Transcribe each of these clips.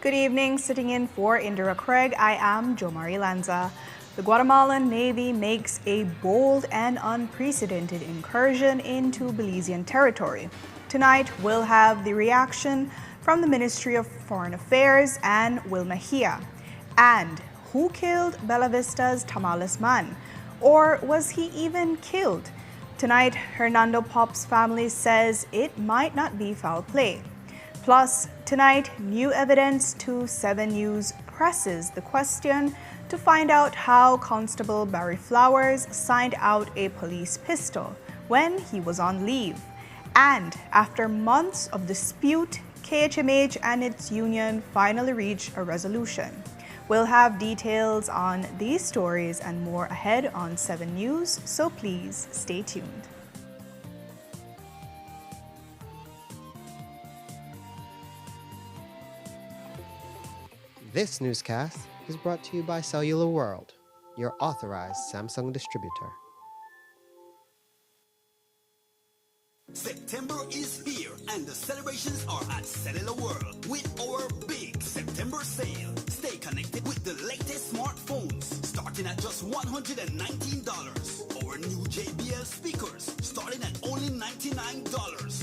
Good evening. Sitting in for Indira Craig, I am Jo Marie Lanza. The Guatemalan Navy makes a bold and unprecedented incursion into Belizean territory. Tonight, we'll have the reaction from the Ministry of Foreign Affairs and Will Mejia. And who killed Bella Vista's Tamales man? Or was he even killed? Tonight, Hernando Pop's family says it might not be foul play. Plus, tonight, new evidence to 7 News presses the question to find out how Constable Barry Flowers signed out a police pistol when he was on leave. And after months of dispute, KHMH and its union finally reached a resolution. We'll have details on these stories and more ahead on 7 News, so please stay tuned. This newscast is brought to you by Cellular World, your authorized Samsung distributor. September is here and the celebrations are at Cellular World with our big September sale. Stay connected with the latest smartphones starting at just $119. Our new JBL speakers starting at only $99.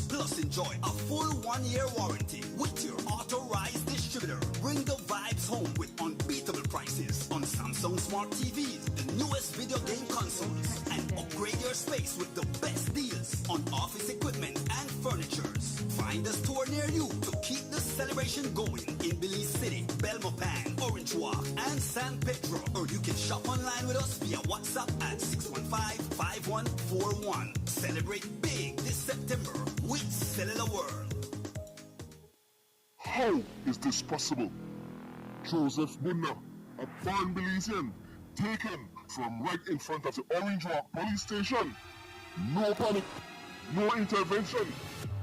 Plus enjoy a full 1-year warranty with your authorized distributor. Bring the vibes home with unbeatable prices on Samsung Smart TVs, the newest video game consoles, and upgrade your space with the best deals on office equipment and furnitures. Find a store near you to keep the celebration going in Belize City, Belmopan, Orange Walk, and San Pedro. Or you can shop online with us via WhatsApp at 615-5141. Celebrate big this September with Cellular World. How is this possible? Joseph Budna, a born Belizean, taken from right in front of the Orange Walk police station. No panic, no intervention.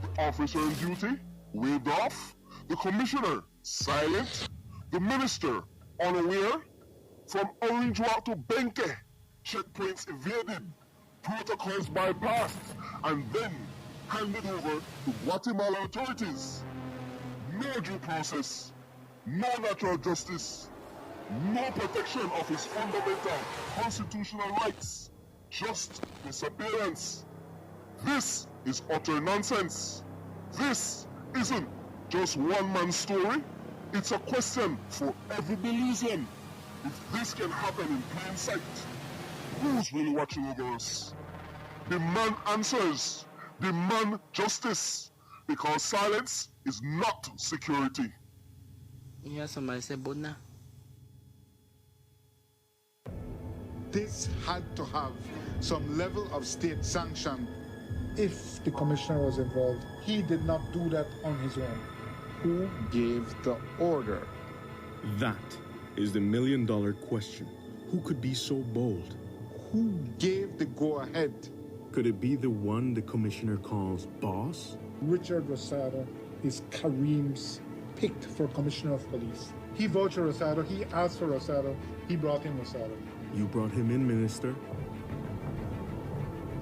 The officer on duty waved off. The commissioner silent. The minister unaware. From Orange Walk to Benke, checkpoints evaded, protocols bypassed, and then handed over to Guatemalan authorities. No due process, no natural justice, no protection of his fundamental constitutional rights, just disappearance. This is utter nonsense. This isn't just one man's story. It's a question for every Belizean. If this can happen in plain sight, who's really watching over us? Demand answers. Demand justice. Because silence is not security. You hear somebody say Budna? This had to have some level of state sanction. If the commissioner was involved, he did not do that on his own. Who gave the order? That is the million-dollar question. Who could be so bold? Who gave the go-ahead? Could it be the one the commissioner calls boss? Richard Rosado is Kareem's picked for commissioner of police. He vouched for Rosado, he asked for Rosado, he brought in Rosado. You brought him in, Minister.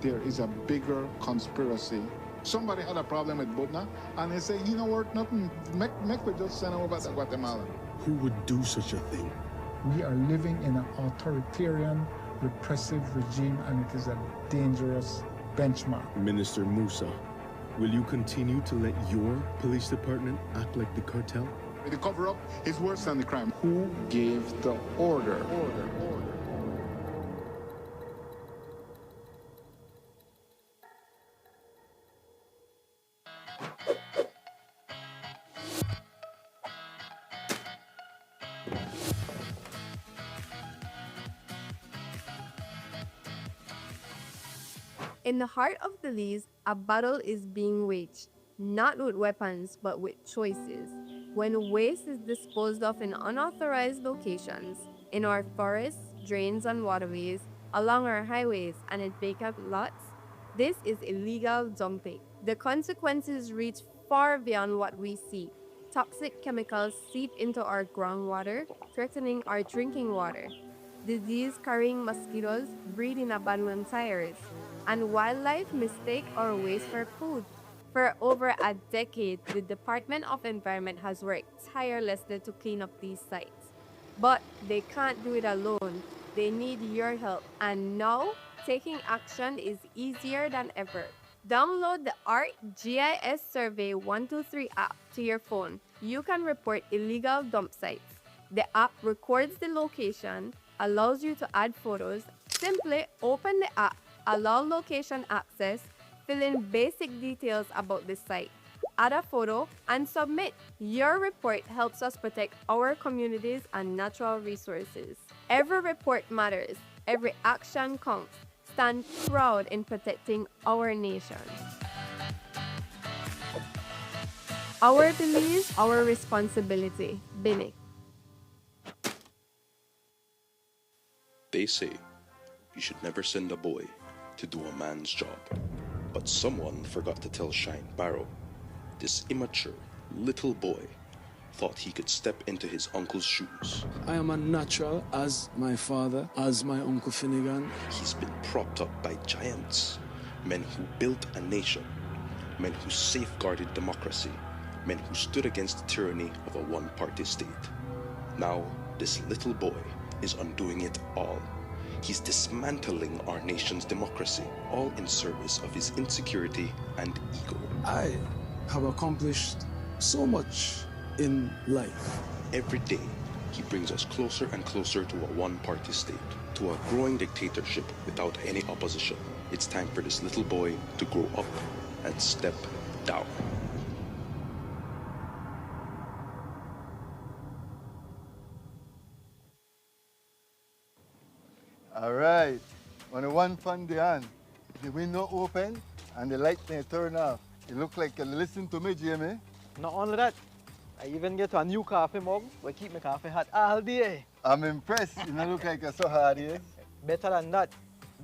There is a bigger conspiracy. Somebody had a problem with Budna, and they say, you know what, nothing, make we just send him over to Guatemala. Who would do such a thing? We are living in an authoritarian, repressive regime, and it is a dangerous benchmark. Minister Musa, will you continue to let your police department act like the cartel? The cover-up is worse than the crime. Who gave the order? In the heart of Belize, a battle is being waged, not with weapons, but with choices. When waste is disposed of in unauthorized locations, in our forests, drains and waterways, along our highways, and in vacant lots, this is illegal dumping. The consequences reach far beyond what we see. Toxic chemicals seep into our groundwater, threatening our drinking water. Disease-carrying mosquitoes breed in abandoned tires, and wildlife mistake our waste for food. For over a decade, the Department of Environment has worked tirelessly to clean up these sites. But they can't do it alone. They need your help. And now, taking action is easier than ever. Download the ArcGIS Survey 123 app to your phone. You can report illegal dump sites. The app records the location, allows you to add photos. Simply open the app, allow location access, fill in basic details about the site, add a photo, and submit. Your report helps us protect our communities and natural resources. Every report matters. Every action counts. Stand proud in protecting our nation. Our beliefs, our responsibility. Bini. They say you should never send a boy to do a man's job. But someone forgot to tell Shine Barrow. This immature little boy thought he could step into his uncle's shoes. I am a natural as my father, as my Uncle Finnegan. He's been propped up by giants, men who built a nation, men who safeguarded democracy, men who stood against the tyranny of a one-party state. Now, this little boy is undoing it all. He's dismantling our nation's democracy, all in service of his insecurity and ego. I have accomplished so much in life. Every day, he brings us closer and closer to a one-party state, to a growing dictatorship without any opposition. It's time for this little boy to grow up and step down. All right. On the one fun day on, the window open and the light may turn off. You look like you listen to me, Jamie. Not only that, I even get a new coffee mug where keep my coffee hot all day. I'm impressed. You don't look like you're so hard here. Better than that,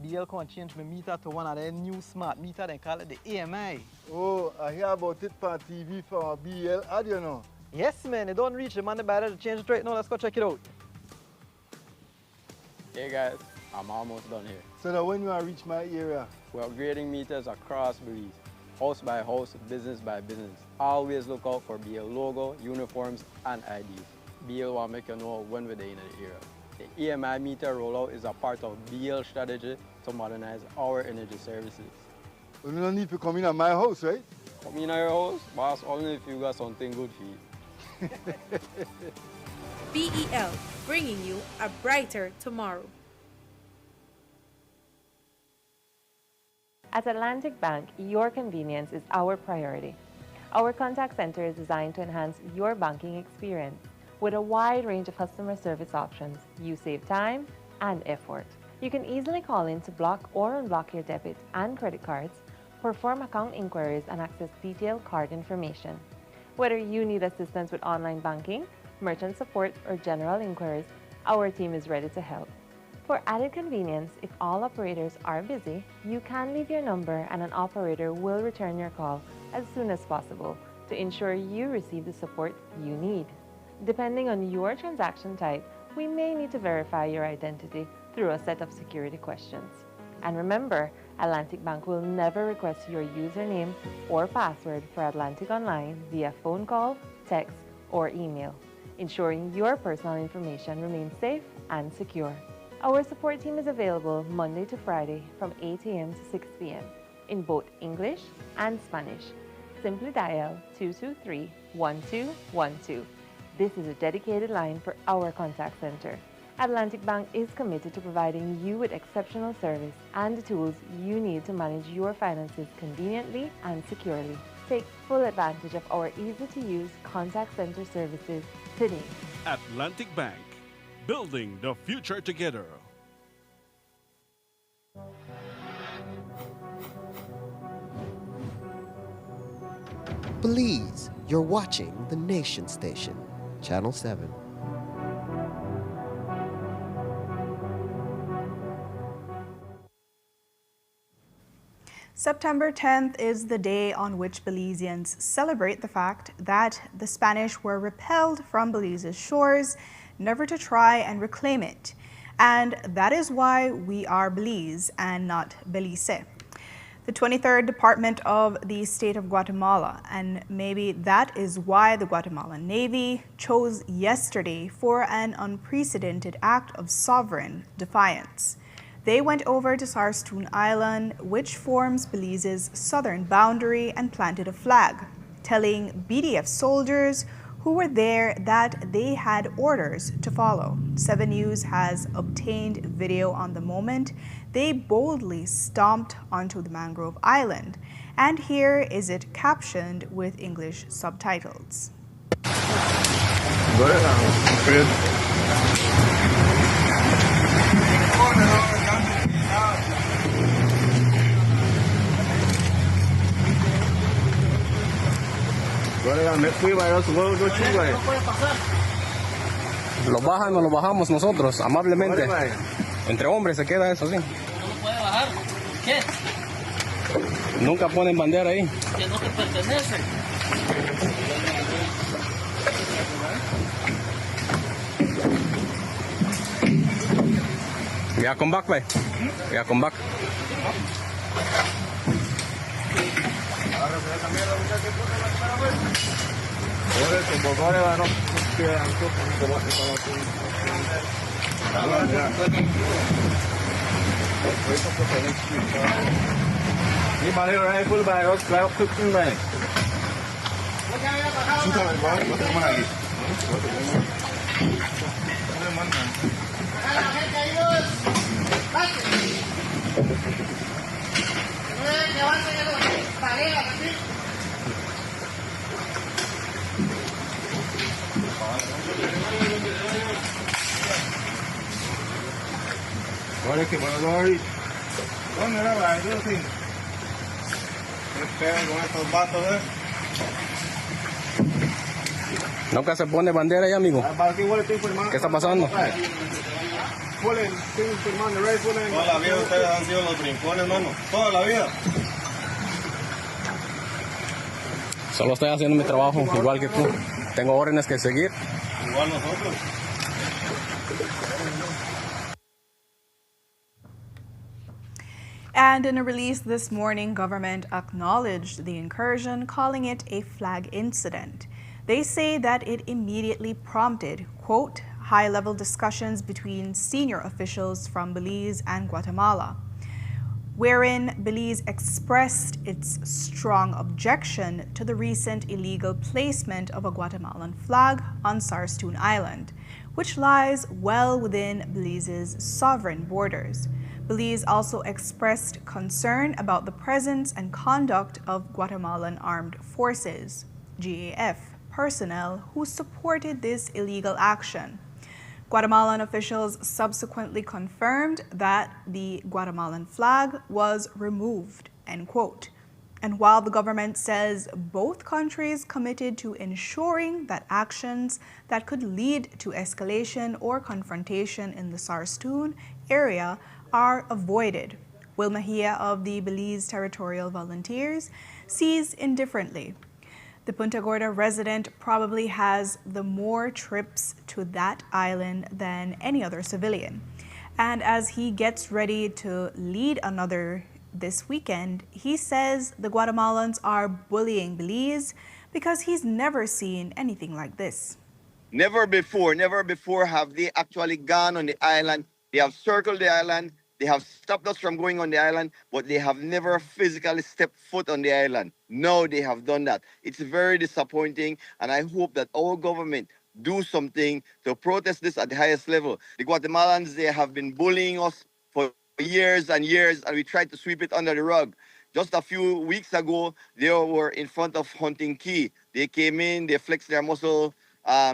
BL can change my meter to one of their new smart meter. They call it the AMI. Oh, I hear about it on TV for BL ad, you know. Yes, man. They don't reach the money by to change it right now. Let's go check it out. Hey, guys. I'm almost done here. So now when you reach my area? We're upgrading meters across Belize. House by house, business by business. Always look out for BL logo, uniforms, and IDs. BL will make you know when we're in the area. The EMI meter rollout is a part of BL strategy to modernize our energy services. You don't need to come in at my house, right? Come in at your house, boss, only if you got something good for you. BEL, bringing you a brighter tomorrow. At Atlantic Bank, your convenience is our priority. Our contact center is designed to enhance your banking experience. With a wide range of customer service options, you save time and effort. You can easily call in to block or unblock your debit and credit cards, perform account inquiries, and access detailed card information. Whether you need assistance with online banking, merchant support, or general inquiries, our team is ready to help. For added convenience, if all operators are busy, you can leave your number and an operator will return your call as soon as possible to ensure you receive the support you need. Depending on your transaction type, we may need to verify your identity through a set of security questions. And remember, Atlantic Bank will never request your username or password for Atlantic Online via phone call, text, or email, ensuring your personal information remains safe and secure. Our support team is available Monday to Friday from 8 a.m. to 6 p.m. in both English and Spanish. Simply dial 223-1212. This is a dedicated line for our contact center. Atlantic Bank is committed to providing you with exceptional service and the tools you need to manage your finances conveniently and securely. Take full advantage of our easy-to-use contact center services today. Atlantic Bank. Building the future together. Belize, you're watching the Nation Station, Channel 7. September 10th is the day on which Belizeans celebrate the fact that the Spanish were repelled from Belize's shores, never to try and reclaim it. And that is why we are Belize and not Belize. The 23rd Department of the State of Guatemala, and maybe that is why the Guatemalan Navy chose yesterday for an unprecedented act of sovereign defiance. They went over to Sarstoon Island, which forms Belize's southern boundary, and planted a flag, telling BDF soldiers who were there that they had orders to follow. 7 News has obtained video on the moment they boldly stomped onto the mangrove island, and here is it captioned with English subtitles. Lo bajan o lo bajamos nosotros, amablemente. Entre hombres se queda eso, sí. No lo puede bajar. ¿Qué? Nunca ponen bandera ahí. Que no te pertenece. Ya con back, ya con back. Nunca se pone bandera ahí, amigo. ¿Qué está pasando? Toda la vida ustedes han sido los brincones, hermano. Toda la vida. Solo estoy haciendo mi trabajo, igual que tú. Tengo órdenes que seguir. Igual nosotros. And in a release this morning, government acknowledged the incursion, calling it a flag incident. They say that it immediately prompted, quote, high-level discussions between senior officials from Belize and Guatemala, wherein Belize expressed its strong objection to the recent illegal placement of a Guatemalan flag on Sarstoon Island, which lies well within Belize's sovereign borders. Belize also expressed concern about the presence and conduct of Guatemalan Armed Forces, GAF, personnel who supported this illegal action. Guatemalan officials subsequently confirmed that the Guatemalan flag was removed, end quote. And while the government says both countries committed to ensuring that actions that could lead to escalation or confrontation in the Sarstoon area are avoided, Will Mejia of the Belize Territorial Volunteers sees indifferently. The Punta Gorda resident probably has the more trips to that island than any other civilian. And as he gets ready to lead another this weekend, he says the Guatemalans are bullying Belize because he's never seen anything like this. Never before have they actually gone on the island. They have circled the island. They have stopped us from going on the island, but they have never physically stepped foot on the island. No, they have done that. It's very disappointing, and I hope that our government do something to protest this at the highest level. The Guatemalans, they have been bullying us for years and years, and we tried to sweep it under the rug. Just a few weeks ago, they were in front of Hunting Key. They came in, they flexed their muscle.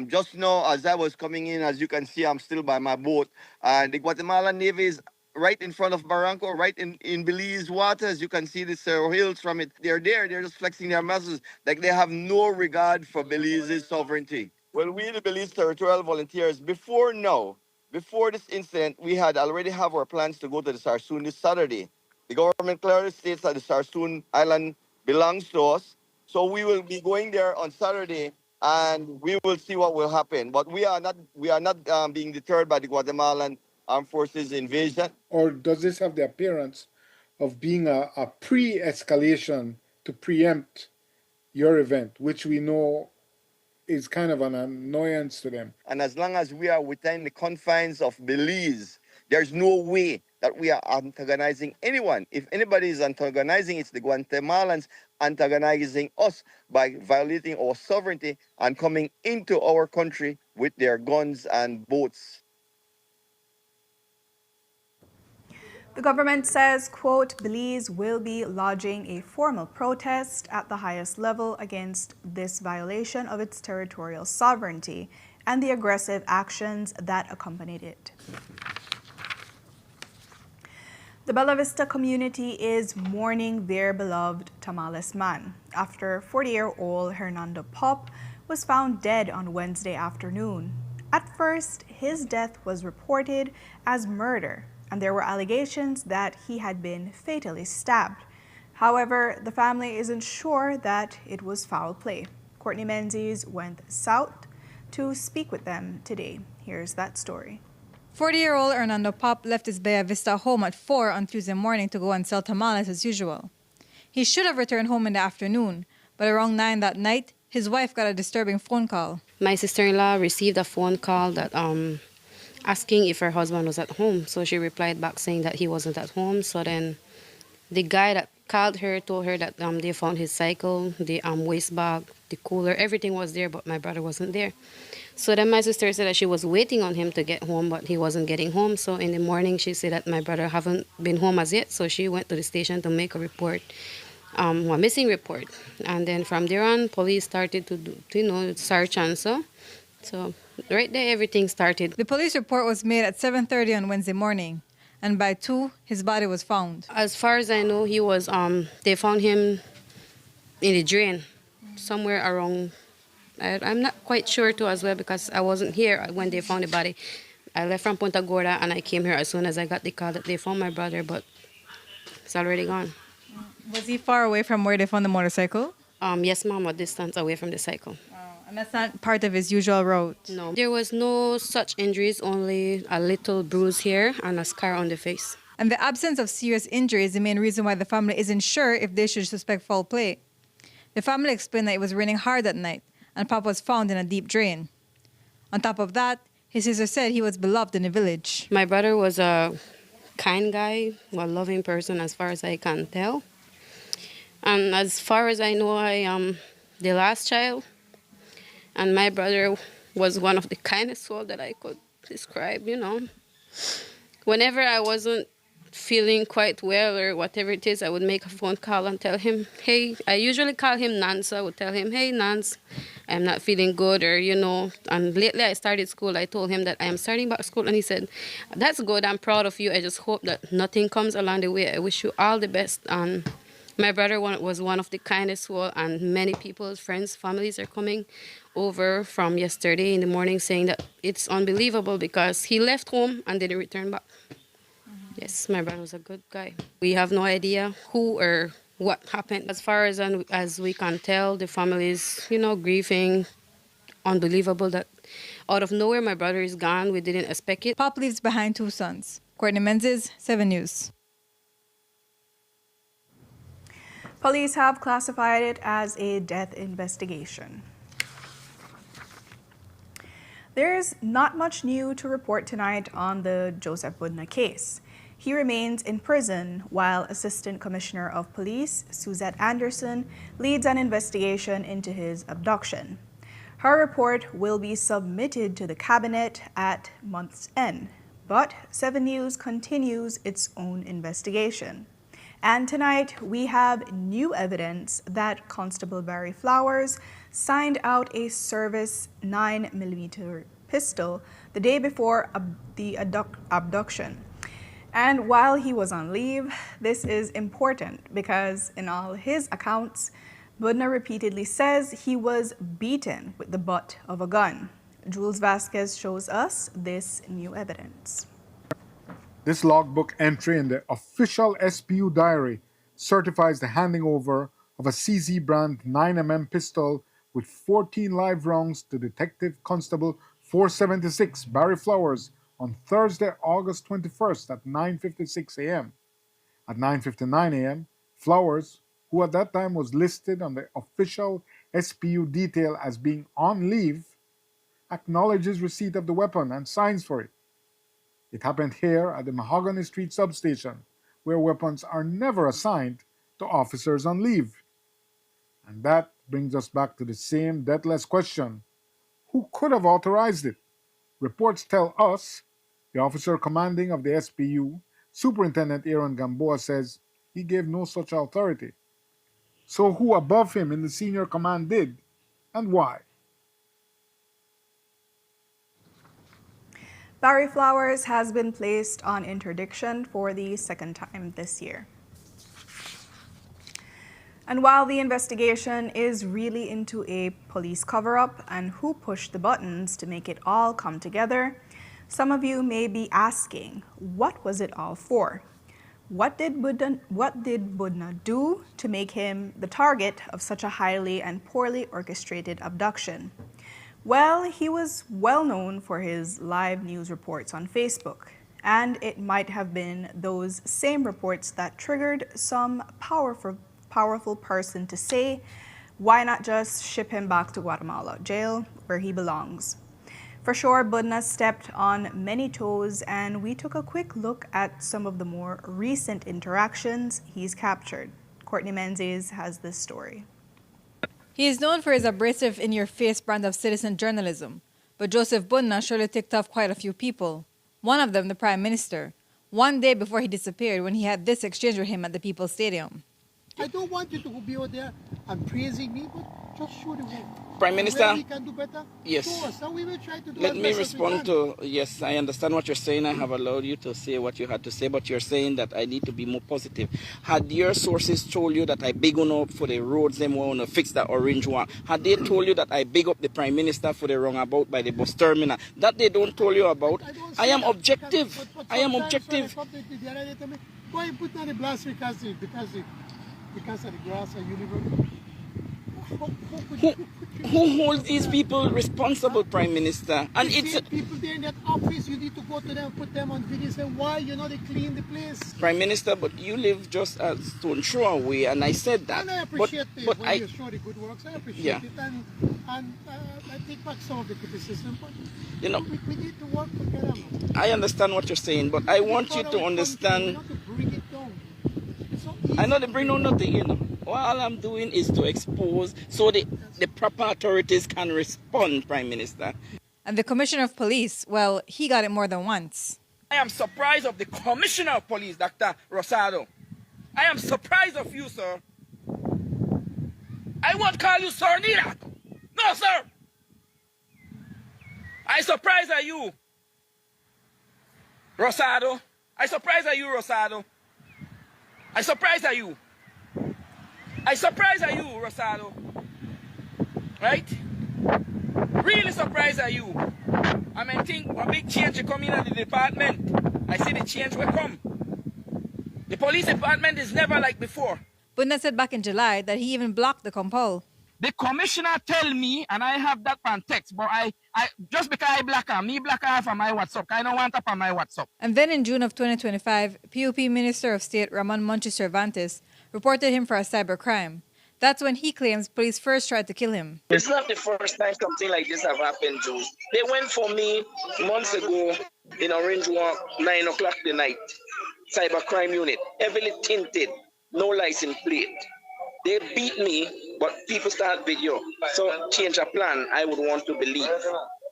Just now, as I was coming in, as you can see, I'm still by my boat. And the Guatemalan Navy is right in front of Barranco, right in Belize waters. You can see the Cerro Hills from it. They're there, they're just flexing their muscles like they have no regard for Belize's sovereignty. Well, we, the Belize Territorial Volunteers, before this incident, we had already have our plans to go to the Sarstoon this Saturday. The government clearly states that the Sarstoon Island belongs to us. So we will be going there on Saturday, and we will see what will happen. But we are not being deterred by the Guatemalan Armed Forces invasion. Or does this have the appearance of being a pre-escalation to preempt your event, which we know is kind of an annoyance to them. And as long as we are within the confines of Belize, there's no way that we are antagonizing anyone. If anybody is antagonizing, it's the Guatemalans antagonizing us by violating our sovereignty and coming into our country with their guns and boats. The government says, quote, Belize will be lodging a formal protest at the highest level against this violation of its territorial sovereignty and the aggressive actions that accompanied it. The Bella Vista community is mourning their beloved Tamales man after 40-year-old Hernando Pop was found dead on Wednesday afternoon. At first, his death was reported as murder, and there were allegations that he had been fatally stabbed. However, the family isn't sure that it was foul play. Courtney Menzies went south to speak with them today. Here's that story. 40-year-old Hernando Pop left his Bella Vista home at 4 on Tuesday morning to go and sell tamales as usual. He should have returned home in the afternoon, but around 9 that night, his wife got a disturbing phone call. My sister-in-law received a phone call that asking if her husband was at home. So she replied back saying that he wasn't at home. So then the guy that called her told her that they found his cycle, the waste bag, the cooler, everything was there, but my brother wasn't there. So then my sister said that she was waiting on him to get home, but he wasn't getting home. So in the morning, she said that my brother haven't been home as yet. So she went to the station to make a report, a missing report. And then from there on, police started to do, search and so. So right there, everything started. The police report was made at 7:30 on Wednesday morning, and by 2, his body was found. As far as I know, he was, they found him in the drain, somewhere around, I'm not quite sure too as well because I wasn't here when they found the body. I left from Punta Gorda and I came here as soon as I got the call that they found my brother, but it's already gone. Was he far away from where they found the motorcycle? Yes, ma'am, a distance away from the cycle. And that's not part of his usual route? No. There was no such injuries, only a little bruise here and a scar on the face. And the absence of serious injury is the main reason why the family isn't sure if they should suspect foul play. The family explained that it was raining hard that night, and Pop was found in a deep drain. On top of that, his sister said he was beloved in the village. My brother was a kind guy, a loving person as far as I can tell. And as far as I know, I am the last child. And my brother was one of the kindest souls that I could describe, Whenever I wasn't feeling quite well or whatever it is, I would make a phone call and tell him, hey, I usually call him Nance. I would tell him, hey, Nance, I'm not feeling good or, And lately I started school. I told him that I am starting back school. And he said, that's good. I'm proud of you. I just hope that nothing comes along the way. I wish you all the best. And my brother was one of the kindest souls, and many people's friends, families are coming over from yesterday in the morning saying that it's unbelievable because he left home and didn't return back. Yes, my brother was a good guy. We have no idea who or what happened. As far as we can tell, the family is, grieving. Unbelievable that out of nowhere my brother is gone. We didn't expect it. Pop leaves behind 2 sons. Courtney Menzies, 7 News. Police have classified it as a death investigation. There's not much new to report tonight on the Joseph Budna case. He remains in prison while Assistant Commissioner of Police Suzette Anderson leads an investigation into his abduction. Her report will be submitted to the cabinet at month's end, but 7 News continues its own investigation. And tonight, we have new evidence that Constable Barry Flowers signed out a service 9mm pistol the day before the abduction. And while he was on leave, this is important because in all his accounts, Budna repeatedly says he was beaten with the butt of a gun. Jules Vasquez shows us this new evidence. This logbook entry in the official SPU diary certifies the handing over of a CZ brand 9mm pistol with 14 live rounds to Detective Constable 476 Barry Flowers on Thursday, August 21st at 9:56 a.m. At 9:59 a.m., Flowers, who at that time was listed on the official SPU detail as being on leave, acknowledges receipt of the weapon and signs for it. It happened here at the Mahogany Street substation, where weapons are never assigned to officers on leave. And that brings us back to the same deathless question: who could have authorized it? Reports tell us the officer commanding of the SPU, Superintendent Aaron Gamboa, says he gave no such authority. So who above him in the senior command did, and why? Barry Flowers has been placed on interdiction for the second time this year. And while the investigation is really into a police cover-up and who pushed the buttons to make it all come together, some of you may be asking, what was it all for? What did Budna do to make him the target of such a highly and poorly orchestrated abduction? Well, he was well known for his live news reports on Facebook, and it might have been those same reports that triggered some powerful person to say, why not just ship him back to Guatemala jail where he belongs? For sure, Budna stepped on many toes, and we took a quick look at some of the more recent interactions he's captured. Courtney Menzies has this story. He is known for his abrasive, in-your-face brand of citizen journalism, but Joseph Budna surely ticked off quite a few people. One of them, the Prime Minister, one day before he disappeared when he had this exchange with him at the People's Stadium. I don't want you to be out there and praising me, but just show the way. Prime Minister, where we can do better, yes. show us, and we will try to do Let as me best as we respond can. to, yes, I understand what you're saying. I have allowed you to say what you had to say, but you're saying that I need to be more positive. Had your sources told you that I big on up for the roads, them want to fix that orange one? Had they told you that I big up the Prime Minister for the roundabout by the bus terminal? That they don't tell you about. I am objective. I am objective. Go and put on the blast because of the grass and universe. Who holds these people responsible, Prime Minister? And it's people there in that office. You need to go to them and put them on video and say why they clean the place. Prime Minister, but you live just a stone throw away, and I said that. And I appreciate but when you show the good works. I appreciate it, and I take back some of the criticism. But we need to work together. I understand what you're saying, but I want you to understand. Not to bring it down. I know they bring on nothing, All I'm doing is to expose so the proper authorities can respond, Prime Minister. And the Commissioner of Police, well, he got it more than once. I am surprised of the Commissioner of Police, Dr. Rosado. I am surprised of you, sir. I won't call you sir neither. No, sir. I surprised at you, Rosado. I surprised at you, Rosado. I surprised at you. I surprised at you, Rosado. Right? Really surprised at you. I mean, think a big change will come in at the department. I see the change will come. The police department is never like before. Budna said back in July that he even blocked the compul. The commissioner tell me, and I have that on text, but I just because I block her, me block her from my WhatsApp. I don't want her on my WhatsApp. And then in June of 2025, PUP Minister of State Ramon Monchi Cervantes reported him for a cybercrime. That's when he claims police first tried to kill him. It's not the first time something like this have happened, Joe. They went for me months ago in Orange Walk, 9 o'clock the night. Cybercrime unit, heavily tinted, no license plate. They beat me, but people start video. So change a plan, I would want to believe.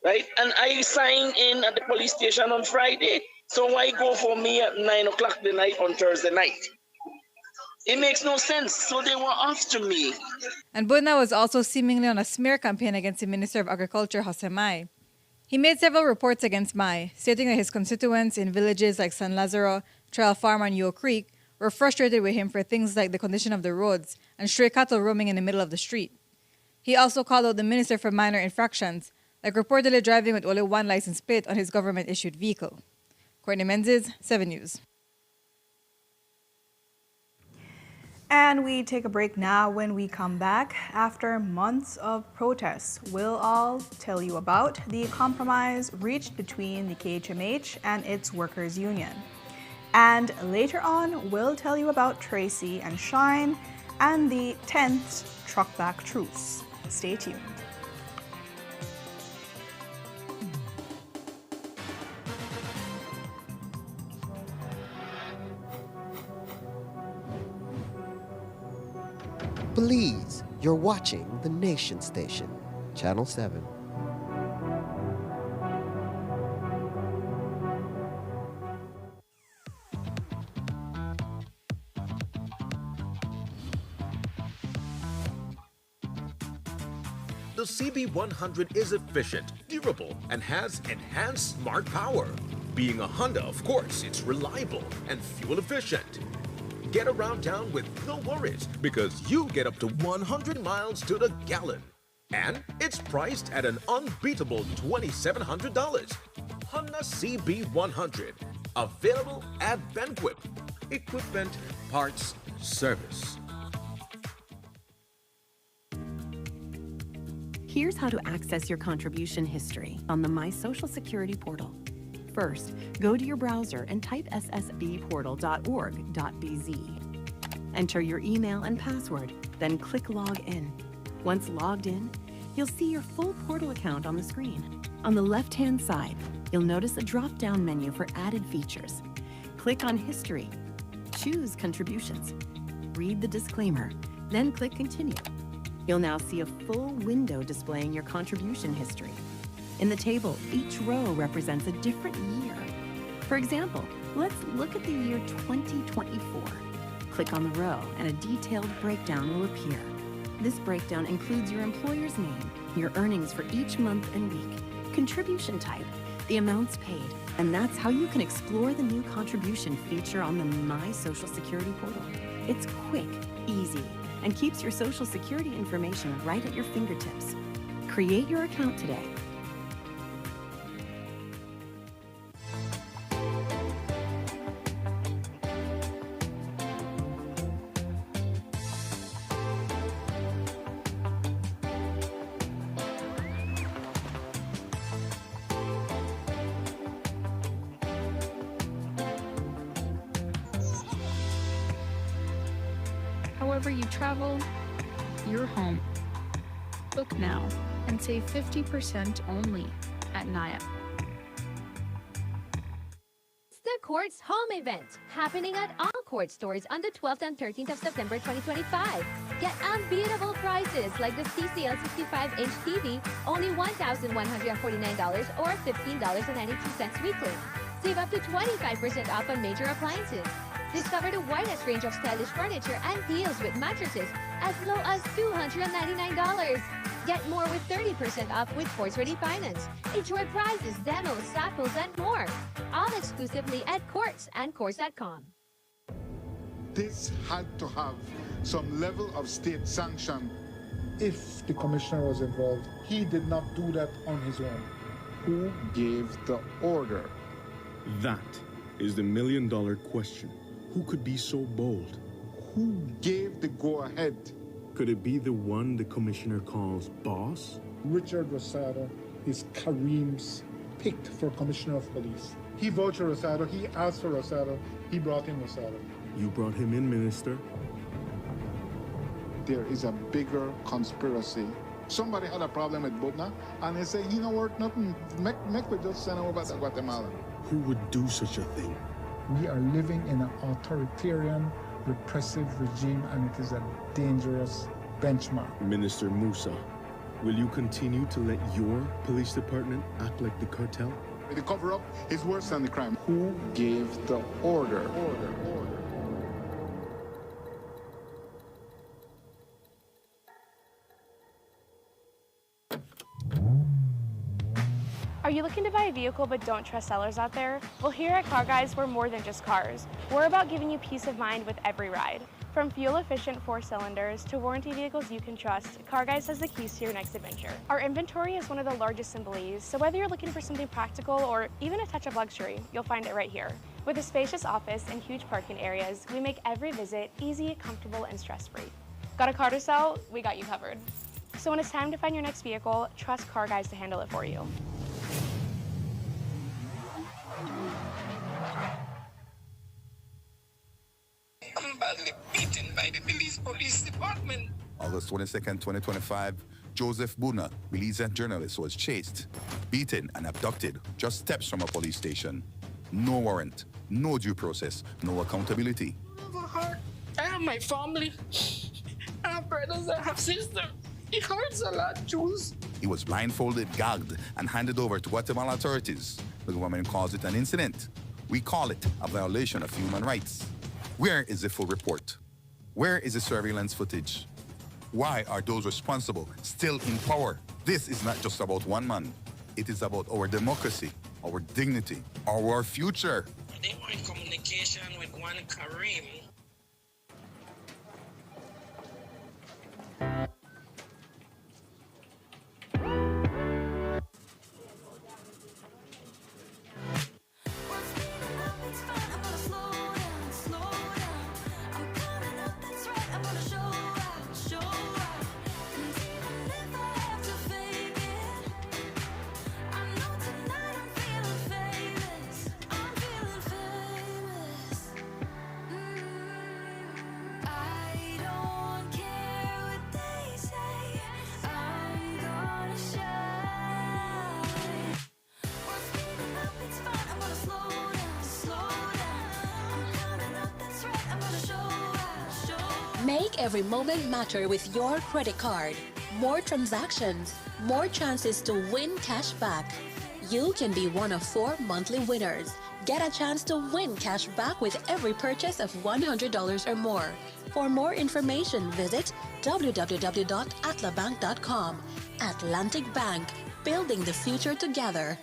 Right? And I signed in at the police station on Friday. So why go for me at 9 o'clock the night on Thursday night? It makes no sense. So they were after me. And Budna was also seemingly on a smear campaign against the Minister of Agriculture, Jose Mai. He made several reports against Mai, stating that his constituents in villages like San Lazaro, Trail Farm, and Yo Creek were frustrated with him for things like the condition of the roads and stray cattle roaming in the middle of the street. He also called out the minister for minor infractions, like reportedly driving with only one license plate on his government-issued vehicle. Courtney Menzies, 7 News. And we take a break now. When we come back, after months of protests, we'll all tell you about the compromise reached between the KHMH and its workers' union. And later on, we'll tell you about Tracy and Shine and the 10th truckback truce. Stay tuned. Please, you're watching the Nation Station, Channel 7. The CB100 is efficient, durable, and has enhanced smart power. Being a Honda, of course, it's reliable and fuel efficient. Get around town with no worries because you get up to 100 miles to the gallon. And it's priced at an unbeatable $2,700. Honda CB100, available at Benquip. Equipment, parts, service. Here's how to access your contribution history on the My Social Security portal. First, go to your browser and type ssbportal.org.bz. Enter your email and password, then click Log In. Once logged in, you'll see your full portal account on the screen. On the left-hand side, you'll notice a drop-down menu for added features. Click on History, choose Contributions, read the disclaimer, then click Continue. You'll now see a full window displaying your contribution history. In the table, each row represents a different year. For example, let's look at the year 2024. Click on the row and a detailed breakdown will appear. This breakdown includes your employer's name, your earnings for each month and week, contribution type, the amounts paid, and that's how you can explore the new contribution feature on the My Social Security portal. It's quick, easy, and keeps your Social Security information right at your fingertips. Create your account today. However you travel, you're home. Book now and save 50% only at NIA. It's the Quartz Home Event, happening at all Quartz stores on the 12th and 13th of September 2025. Get unbeatable prices like the CCL 65-inch TV, only $1,149 or $15.92 weekly. Save up to 25% off on major appliances. Discover the widest range of stylish furniture and deals with mattresses as low as $299. Get more with 30% off with Quartz Ready Finance. Enjoy prizes, demos, samples, and more. All exclusively at Quartz and Quartz.com. This had to have some level of state sanction. If the commissioner was involved, he did not do that on his own. Who gave the order? That is the million-dollar question. Who could be so bold? Who gave the go-ahead? Could it be the one the commissioner calls boss? Richard Rosado is Kareem's pick for commissioner of police. He voted for Rosado, he asked for Rosado, he brought in Rosado. You brought him in, Minister. There is a bigger conspiracy. Somebody had a problem with Budna, and they say, he no worth nothing. Make we just send him over to Guatemala. Who would do such a thing? We are living in an authoritarian, repressive regime, and it is a dangerous benchmark. Minister Musa, will you continue to let your police department act like the cartel? The cover-up is worse than the crime. Who gave the order? Are you looking to buy a vehicle but don't trust sellers out there? Well, here at Car Guys, we're more than just cars. We're about giving you peace of mind with every ride. From fuel-efficient 4-cylinders to warranty vehicles you can trust, Car Guys has the keys to your next adventure. Our inventory is one of the largest in Belize, so whether you're looking for something practical or even a touch of luxury, you'll find it right here. With a spacious office and huge parking areas, we make every visit easy, comfortable, and stress-free. Got a car to sell? We got you covered. So when it's time to find your next vehicle, trust Car Guys to handle it for you. badly beaten by the Belize Police Department. August 22nd, 2025, Joseph Budna, Belizean journalist, was chased, beaten, and abducted just steps from a police station. No warrant, no due process, no accountability. I have my family. I have brothers, I have sisters. It hurts a lot, Jules. He was blindfolded, gagged, and handed over to Guatemalan authorities. The government calls it an incident. We call it a violation of human rights. Where is the full report? Where is the surveillance footage? Why are those responsible still in power? This is not just about one man. It is about our democracy, our dignity, our future. They were in communication with one Karim. Make every moment matter with your credit card. More transactions, more chances to win cash back. You can be one of 4 monthly winners. Get a chance to win cash back with every purchase of $100 or more. For more information, visit www.atlabank.com. Atlantic Bank, building the future together.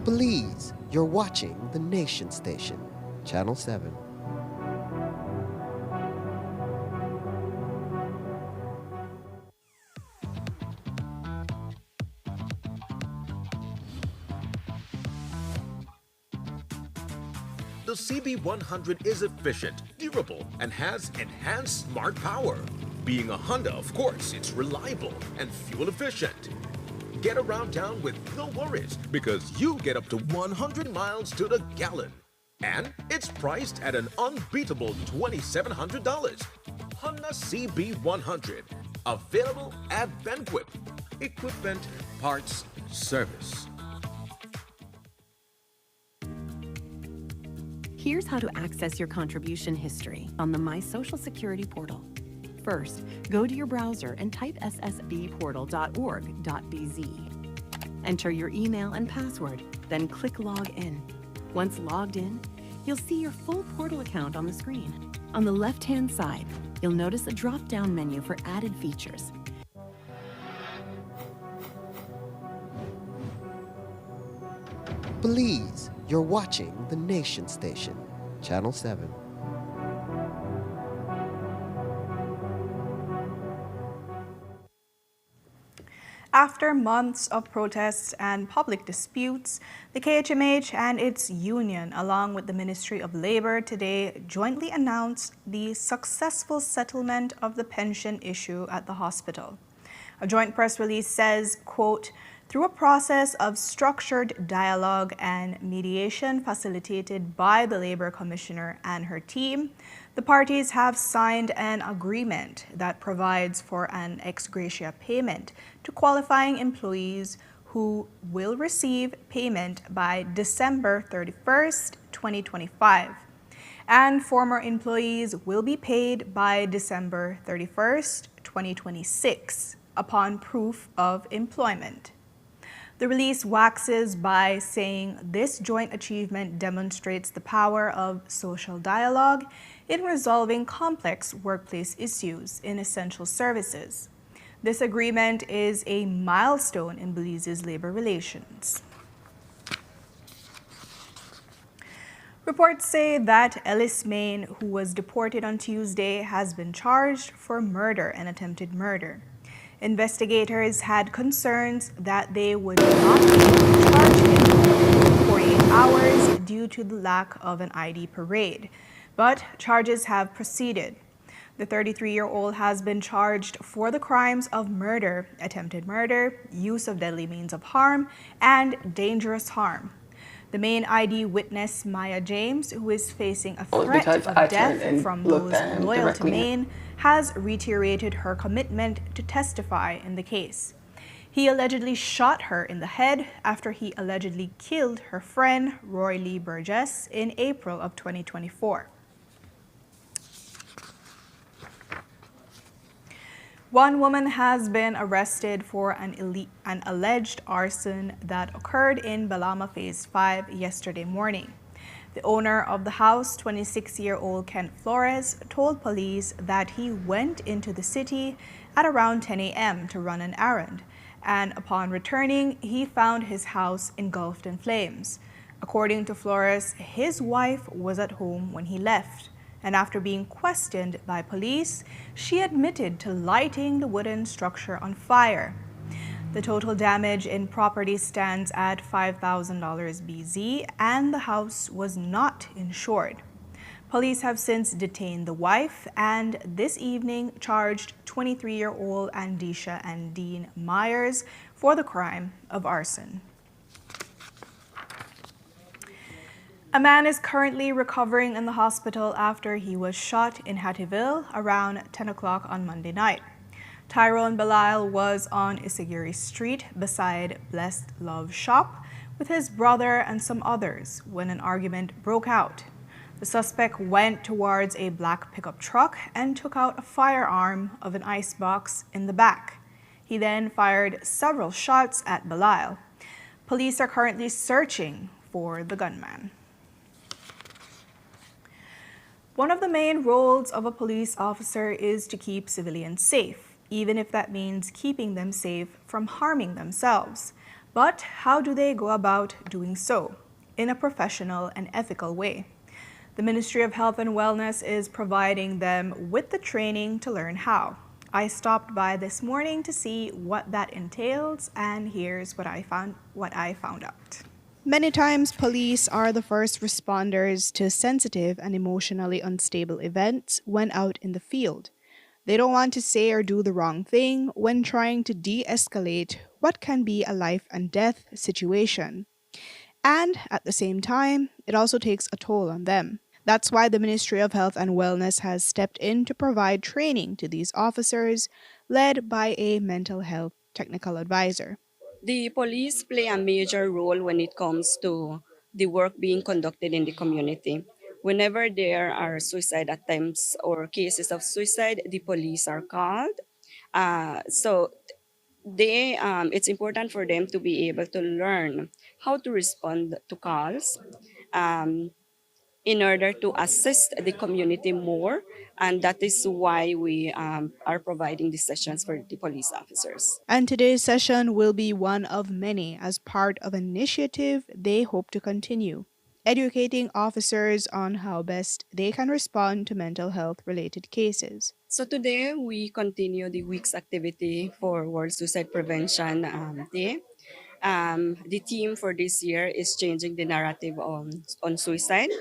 Belize, you're watching the Nation Station, Channel 7. The CB100 is efficient, durable, and has enhanced smart power. Being a Honda, of course, it's reliable and fuel efficient. Get around town with no worries because you get up to 100 miles to the gallon. And it's priced at an unbeatable $2,700. Honda CB100, available at Banquip. Equipment, parts, service. Here's how to access your contribution history on the My Social Security portal. First, go to your browser and type ssbportal.org.bz. Enter your email and password, then click Log In. Once logged in, you'll see your full portal account on the screen. On the left-hand side, you'll notice a drop-down menu for added features. Belize, you're watching the Nation Station, Channel 7. After months of protests and public disputes, the KHMH and its union, along with the Ministry of Labor, today jointly announced the successful settlement of the pension issue at the hospital. A joint press release says, quote, through a process of structured dialogue and mediation facilitated by the Labor Commissioner and her team, the parties have signed an agreement that provides for an ex gratia payment to qualifying employees who will receive payment by December 31st, 2025. And former employees will be paid by December 31st, 2026, upon proof of employment. The release waxes by saying this joint achievement demonstrates the power of social dialogue in resolving complex workplace issues in essential services. This agreement is a milestone in Belize's labor relations. Reports say that Ellis Main, who was deported on Tuesday, has been charged for murder and attempted murder. Investigators had concerns that they would not be able to charge him in 48 hours due to the lack of an ID parade, but charges have proceeded. The 33-year-old has been charged for the crimes of murder, attempted murder, use of deadly means of harm, and dangerous harm. The main ID witness, Maya James, who is facing a threat of death from those loyal to Maine, has reiterated her commitment to testify in the case. He allegedly shot her in the head after he allegedly killed her friend, Roy Lee Burgess, in April of 2024. One woman has been arrested for an alleged arson that occurred in Balama Phase 5 yesterday morning. The owner of the house, 26-year-old Kent Flores, told police that he went into the city at around 10 a.m. to run an errand, and upon returning, he found his house engulfed in flames. According to Flores, his wife was at home when he left, and after being questioned by police, she admitted to lighting the wooden structure on fire. The total damage in property stands at $5,000 BZ, and the house was not insured. Police have since detained the wife and this evening charged 23-year-old Andisha and Dean Myers for the crime of arson. A man is currently recovering in the hospital after he was shot in Hattsville around 10 o'clock on Monday night. Tyrone Belisle was on Isigiri Street beside Blessed Love Shop with his brother and some others when an argument broke out. The suspect went towards a black pickup truck and took out a firearm of an icebox in the back. He then fired several shots at Belisle. Police are currently searching for the gunman. One of the main roles of a police officer is to keep civilians safe, even if that means keeping them safe from harming themselves. But how do they go about doing so? In a professional and ethical way. The Ministry of Health and Wellness is providing them with the training to learn how. I stopped by this morning to see what that entails, and here's what I found out. Many times, police are the first responders to sensitive and emotionally unstable events when out in the field. They don't want to say or do the wrong thing when trying to de-escalate what can be a life and death situation. And at the same time, it also takes a toll on them. That's why the Ministry of Health and Wellness has stepped in to provide training to these officers, led by a mental health technical advisor. The police play a major role when it comes to the work being conducted in the community. Whenever there are suicide attempts or cases of suicide, the police are called. It's important for them to be able to learn how to respond to calls in order to assist the community more. And that is why we are providing these sessions for the police officers. And today's session will be one of many as part of an initiative they hope to continue, educating officers on how best they can respond to mental health related cases. So today we continue the week's activity for World Suicide Prevention Day. The theme for this year is changing the narrative on suicide.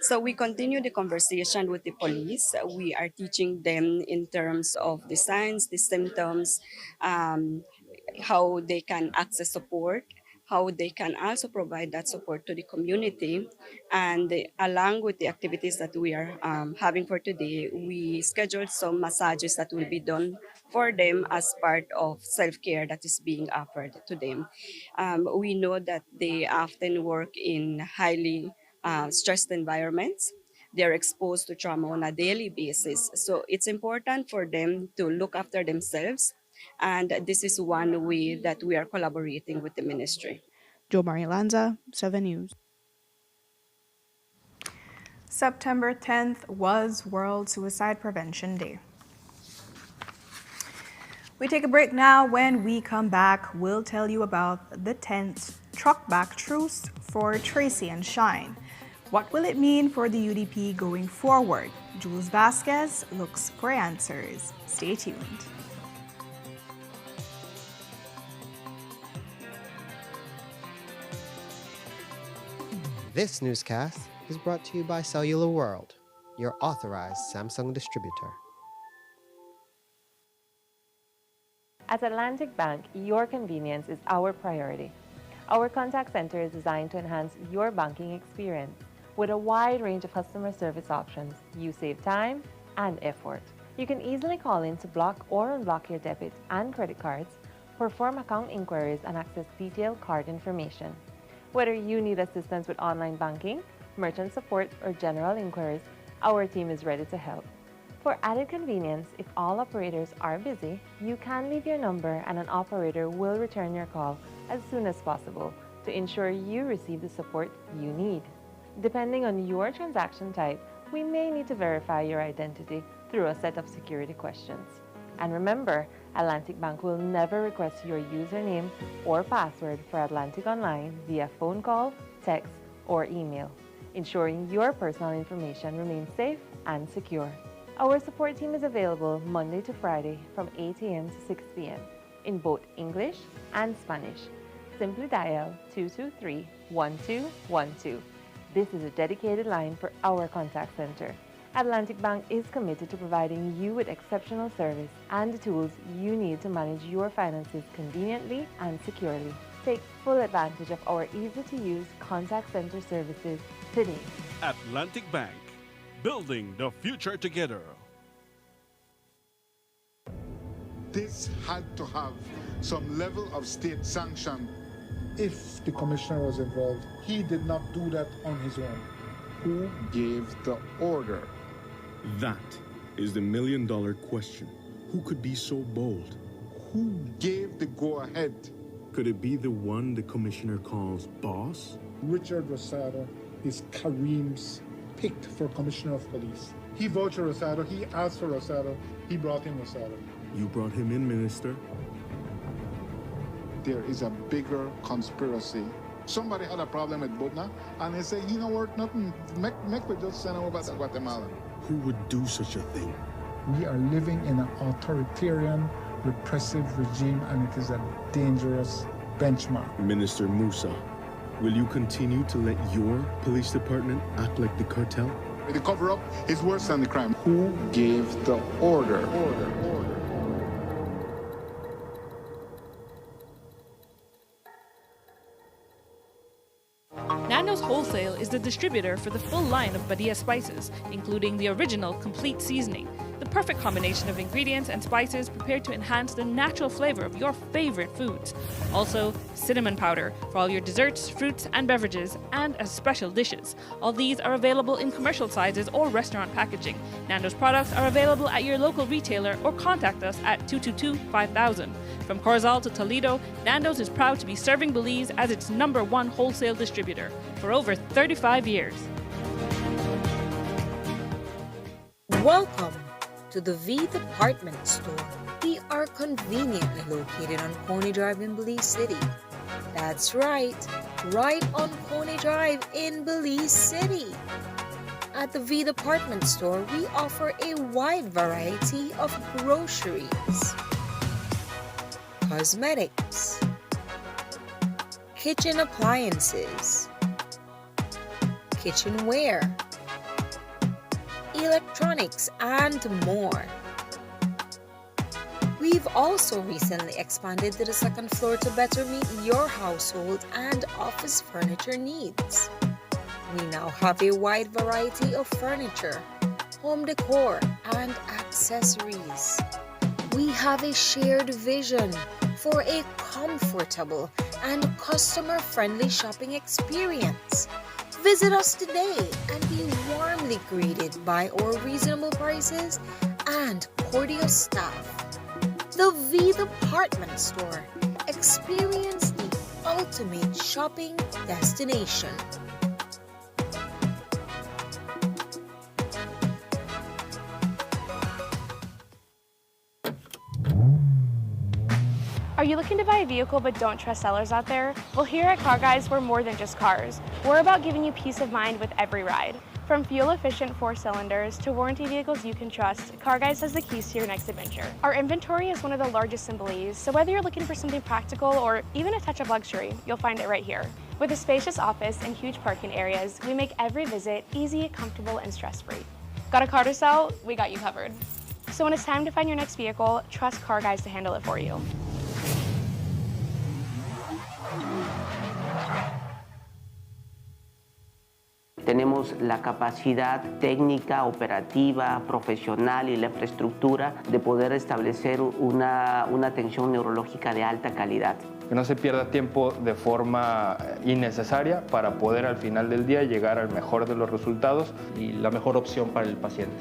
So we continue the conversation with the police. We are teaching them in terms of the signs, the symptoms, how they can access support, how they can also provide that support to the community. And along with the activities that we are having for today, we scheduled some massages that will be done for them as part of self-care that is being offered to them. We know that they often work in highly stressed environments. They're exposed to trauma on a daily basis. So it's important for them to look after themselves. And this is one way that we are collaborating with the ministry. Jo Marie Lanza, 7 News. September 10th was World Suicide Prevention Day. We take a break now. When we come back, we'll tell you about the 10th truck-back truce for Tracy and Shine. What will it mean for the UDP going forward? Jules Vasquez looks for answers. Stay tuned. This newscast is brought to you by Cellular World, your authorized Samsung distributor. At Atlantic Bank, your convenience is our priority. Our contact center is designed to enhance your banking experience. With a wide range of customer service options, you save time and effort. You can easily call in to block or unblock your debit and credit cards, perform account inquiries, and access detailed card information. Whether you need assistance with online banking, merchant support, or general inquiries, our team is ready to help. For added convenience, if all operators are busy, you can leave your number and an operator will return your call as soon as possible to ensure you receive the support you need. Depending on your transaction type, we may need to verify your identity through a set of security questions. And remember, Atlantic Bank will never request your username or password for Atlantic Online via phone call, text, or email, ensuring your personal information remains safe and secure. Our support team is available Monday to Friday from 8 a.m. to 6 p.m. in both English and Spanish. Simply dial 223-1212. This is a dedicated line for our contact center. Atlantic Bank is committed to providing you with exceptional service and the tools you need to manage your finances conveniently and securely. Take full advantage of our easy-to-use contact center services today. Atlantic Bank, building the future together. This had to have some level of state sanction. If the commissioner was involved, he did not do that on his own. Who gave the order? That is the million-dollar question. Who could be so bold? Who gave the go-ahead? Could it be the one the commissioner calls boss? Richard Rosado is Kareem's picked for commissioner of police. He vouched for Rosado, he asked for Rosado, he brought in Rosado. You brought him in, Minister. There is a bigger conspiracy. Somebody had a problem with Budna, and they say, you know what, nothing, make we just send over to Guatemalan. Who would do such a thing? We are living in an authoritarian, repressive regime, and it is a dangerous benchmark. Minister Musa, will you continue to let your police department act like the cartel? The cover-up is worse than the crime. Who gave the order? Nando's Wholesale is the distributor for the full line of Badia spices, including the original complete seasoning, the perfect combination of ingredients and spices prepared to enhance the natural flavor of your favorite foods. Also, cinnamon powder for all your desserts, fruits, and beverages, and as special dishes. All these are available in commercial sizes or restaurant packaging. Nando's products are available at your local retailer or contact us at 222-5000. From Corozal to Toledo, Nando's is proud to be serving Belize as its #1 wholesale distributor for over 35 years. Welcome to the V Department Store. We are conveniently located on Coney Drive in Belize City. That's right on Coney Drive in Belize City. At the V Department Store, we offer a wide variety of groceries, cosmetics, kitchen appliances, kitchenware, electronics, and more. We We've also recently expanded to the second floor to better meet your household and office furniture needs. We now have a wide variety of furniture, home decor, and accessories. We have a shared vision for a comfortable and customer-friendly shopping experience. Visit us today and be warmly greeted by our reasonable prices and cordial staff. The V Department Store. Experience the ultimate shopping destination. Are you looking to buy a vehicle but don't trust sellers out there? Well, here at Car Guys, we're more than just cars. We're about giving you peace of mind with every ride. From fuel-efficient 4-cylinders to warranty vehicles you can trust, Car Guys has the keys to your next adventure. Our inventory is one of the largest in Belize, so whether you're looking for something practical or even a touch of luxury, you'll find it right here. With a spacious office and huge parking areas, we make every visit easy, comfortable, and stress-free. Got a car to sell? We got you covered. So when it's time to find your next vehicle, trust Car Guys to handle it for you. Tenemos la capacidad técnica, operativa, profesional y la infraestructura de poder establecer una atención neurológica de alta calidad. Que no se pierda tiempo de forma innecesaria para poder al final del día llegar al mejor de los resultados y la mejor opción para el paciente.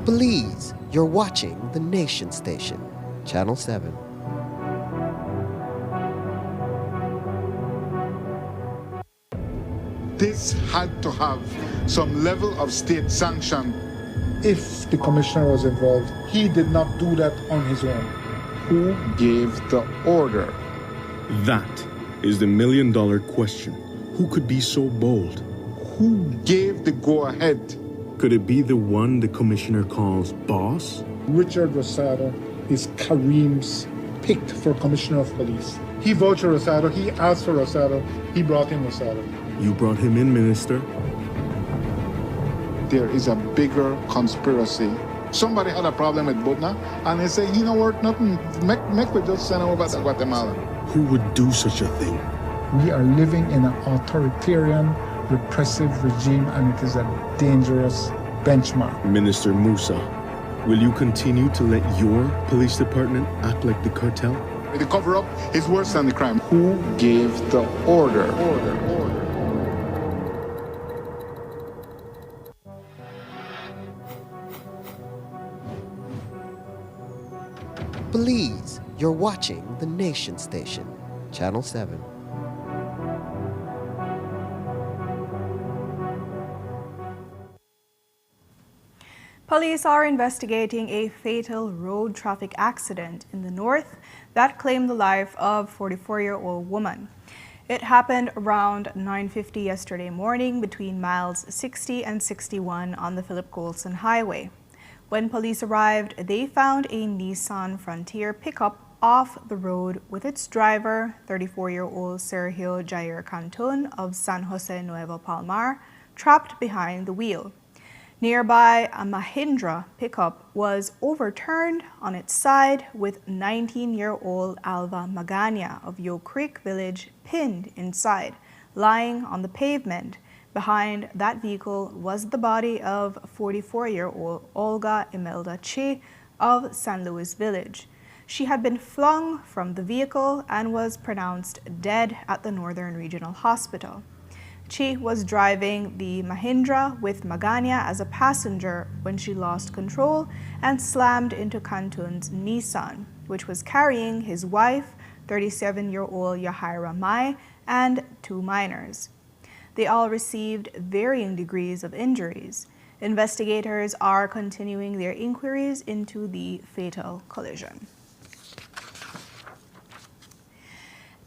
Belize, you're watching the Nation Station, Channel 7. This had to have some level of state sanction. If the commissioner was involved, he did not do that on his own. Who gave the order? That is the million-dollar question. Who could be so bold? Who gave the go-ahead? Could it be the one the commissioner calls boss? Richard Rosado is Kareem's picked for commissioner of police. He vouched for Rosado, he asked for Rosado, he brought in Rosado. You brought him in, Minister? There is a bigger conspiracy. Somebody had a problem with Budna, and they say, you know what, nothing, make we just send him over to Guatemala. Who would do such a thing? We are living in an authoritarian, repressive regime, and it is a dangerous benchmark. Minister Musa, will you continue to let your police department act like the cartel? The cover-up is worse than the crime. Who gave the order? Belize, you're watching the Nation Station, Channel 7. Police are investigating a fatal road traffic accident in the north that claimed the life of a 44-year-old woman. It happened around 9:50 yesterday morning between miles 60 and 61 on the Philip Colson Highway. When police arrived, they found a Nissan Frontier pickup off the road with its driver, 34-year-old Sergio Jair Cantun of San Jose Nuevo Palmar, trapped behind the wheel. Nearby, a Mahindra pickup was overturned on its side with 19-year-old Alva Magana of Yo Creek Village pinned inside, lying on the pavement. Behind that vehicle was the body of 44-year-old Olga Imelda Che of San Luis Village. She had been flung from the vehicle and was pronounced dead at the Northern Regional Hospital. Che was driving the Mahindra with Magana as a passenger when she lost control and slammed into Cantun's Nissan, which was carrying his wife, 37-year-old Yahaira Mai, and 2 minors. They all received varying degrees of injuries. Investigators are continuing their inquiries into the fatal collision.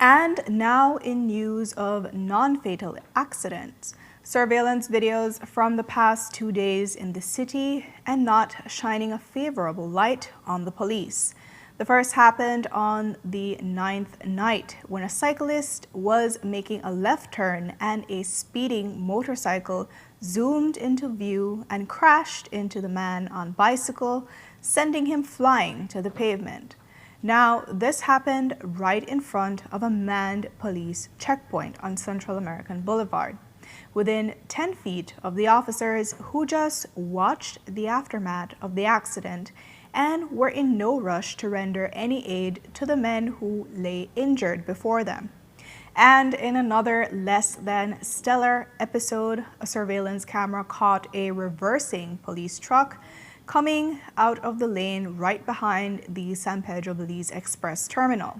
And now in news of non-fatal accidents, surveillance videos from the past 2 days in the city and not shining a favorable light on the police. The first happened on the 9th night when a cyclist was making a left turn and a speeding motorcycle zoomed into view and crashed into the man on bicycle, sending him flying to the pavement. Now, this happened right in front of a manned police checkpoint on Central American Boulevard, within 10 feet of the officers who just watched the aftermath of the accident and were in no rush to render any aid to the men who lay injured before them. And in another less than stellar episode, a surveillance camera caught a reversing police truck coming out of the lane right behind the San Pedro Belize Express terminal.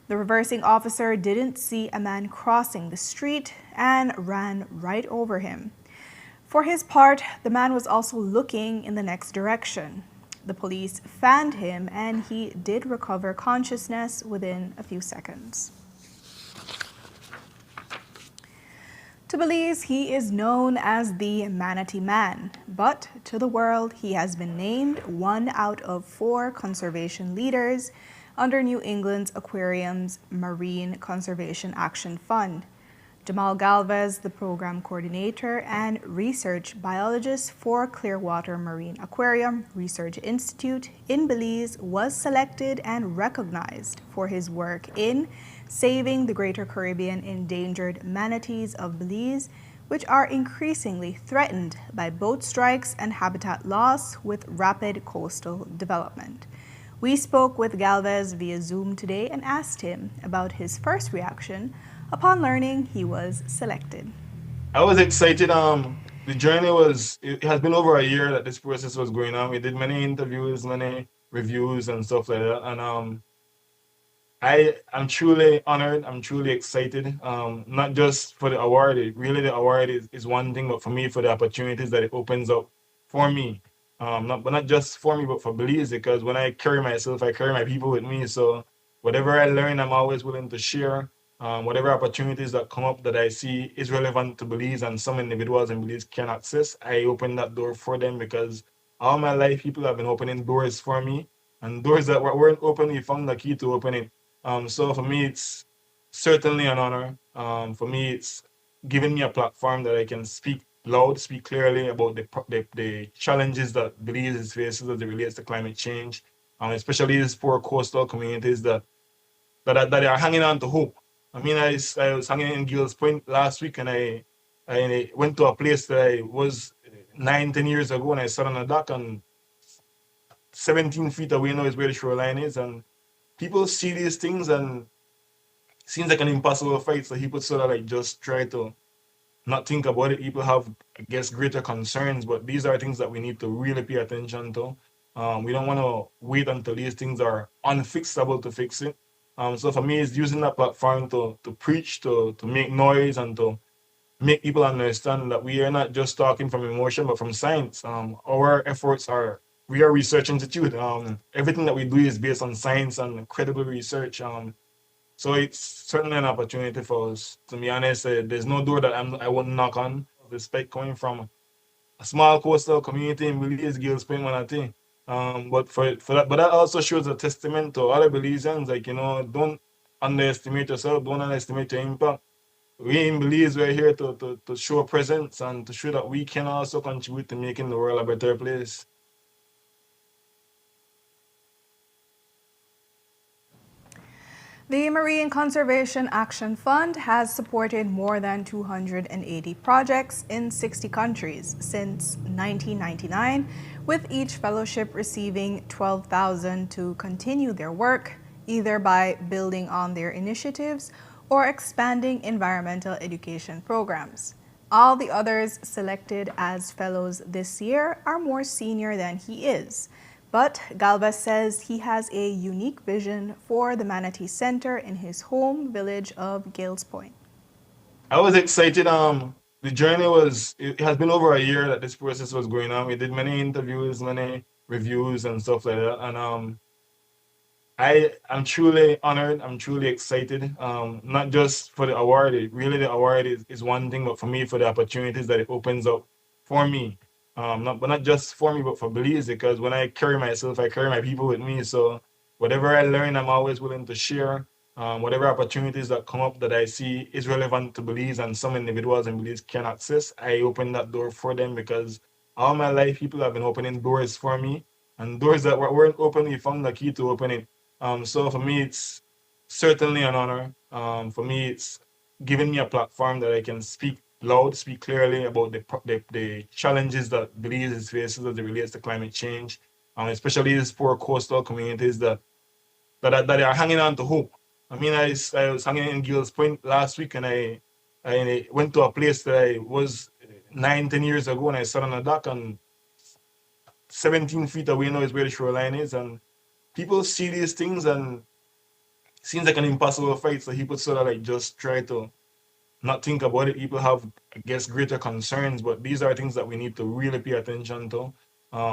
The reversing officer didn't see a man crossing the street and ran right over him. For his part, the man was also looking in the next direction. The police fanned him and he did recover consciousness within a few seconds. To Belize, he is known as the Manatee Man, but to the world, he has been named 1 out of 4 conservation leaders under New England's Aquarium's Marine Conservation Action Fund. Jamal Galves, the program coordinator and research biologist for Clearwater Marine Aquarium Research Institute in Belize, was selected and recognized for his work in saving the Greater Caribbean endangered manatees of Belize, which are increasingly threatened by boat strikes and habitat loss with rapid coastal development. We spoke with Galves via Zoom today and asked him about his first reaction upon learning he was selected. I was excited the journey was, it has been over a year that this process was going on. We did many interviews, many reviews and stuff like that. And I'm truly honored. I'm truly excited. Not just for the award. Really, the award is one thing, but for me, for the opportunities that it opens up for me. Not just for me, but for Belize. Because when I carry myself, I carry my people with me. So whatever I learn, I'm always willing to share. Whatever opportunities that come up that I see is relevant to Belize and some individuals in Belize can access, I open that door for them because all my life people have been opening doors for me, and doors that weren't open, we found the key to open it. So for me, it's certainly an honor. For me, it's giving me a platform that I can speak loud, speak clearly about the challenges that Belize faces as it relates to climate change, especially these poor coastal communities that are hanging on to hope. I mean, I was hanging in Galves Point last week, and I went to a place that I was 9, 10 years ago, and I sat on a dock, and 17 feet away now is where the shoreline is, and people see these things, and it seems like an impossible fight. So people sort of like just try to not think about it. People have, I guess, greater concerns, but these are things that we need to really pay attention to. We don't want to wait until these things are unfixable to fix it. So for me, it's using that platform to preach, to make noise, and to make people understand that we are not just talking from emotion, but from science. Our efforts are, we are a research institute. Everything that we do is based on science and credible research. So it's certainly an opportunity for us. To be honest, there's no door that I wouldn't knock on, despite coming from a small coastal community in Belize, Galves Point, Manatee. But that also shows a testament to other Belizeans, like, don't underestimate yourself, don't underestimate your impact. We in Belize, we're here to show presence and to show that we can also contribute to making the world a better place. The Marine Conservation Action Fund has supported more than 280 projects in 60 countries since 1999, with each fellowship receiving $12,000 to continue their work, either by building on their initiatives or expanding environmental education programs. All the others selected as fellows this year are more senior than he is. But Galves says he has a unique vision for the Manatee Center in his home village of Galves Point. I was excited. The journey was, it has been over a year that this process was going on. We did many interviews, many reviews and stuff like that. And I'm truly honored. I'm truly excited. Not just for the award. Really, the award is one thing, but for me, for the opportunities that it opens up for me. Not just for me, but for Belize, because when I carry myself, I carry my people with me. So whatever I learn, I'm always willing to share. Whatever opportunities that come up that I see is relevant to Belize and some individuals in Belize can access, I open that door for them because all my life people have been opening doors for me, and doors that weren't open, we found the key to open it. So for me, it's certainly an honor. For me, it's giving me a platform that I can speak loud, speak clearly about the challenges that Belize faces as it relates to climate change, especially these poor coastal communities that are hanging on to hope. I mean, I was hanging in Galves Point last week, and I went to a place that I was 9, 10 years ago, and I sat on a dock, and 17 feet away now is where the shoreline is, and people see these things, and it seems like an impossible fight. So people sort of like just try to not think about it. People have, I guess, greater concerns, but these are things that we need to really pay attention to.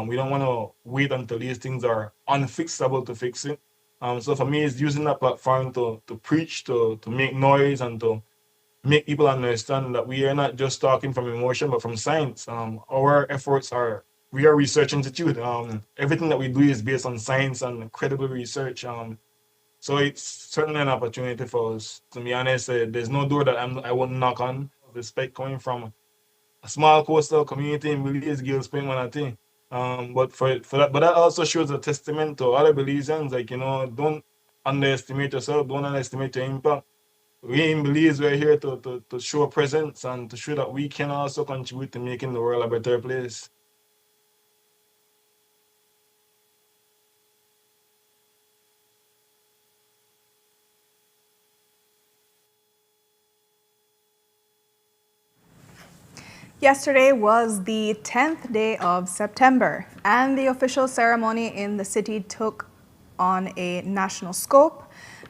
We don't want to wait until these things are unfixable to fix it. So for me, it's using that platform to preach, to make noise, and to make people understand that we are not just talking from emotion, but from science. Our efforts are, we are a research institute. Everything that we do is based on science and credible research. So it's certainly an opportunity for us. To be honest, there's no door that I wouldn't knock on, despite coming from a small coastal community in Belize, Galves Point, Manatee. But that also shows a testament to other Belizeans, like, don't underestimate yourself, don't underestimate your impact. We in Belize, we're here to show presence and to show that we can also contribute to making the world a better place. Yesterday was the 10th day of September, and the official ceremony in the city took on a national scope,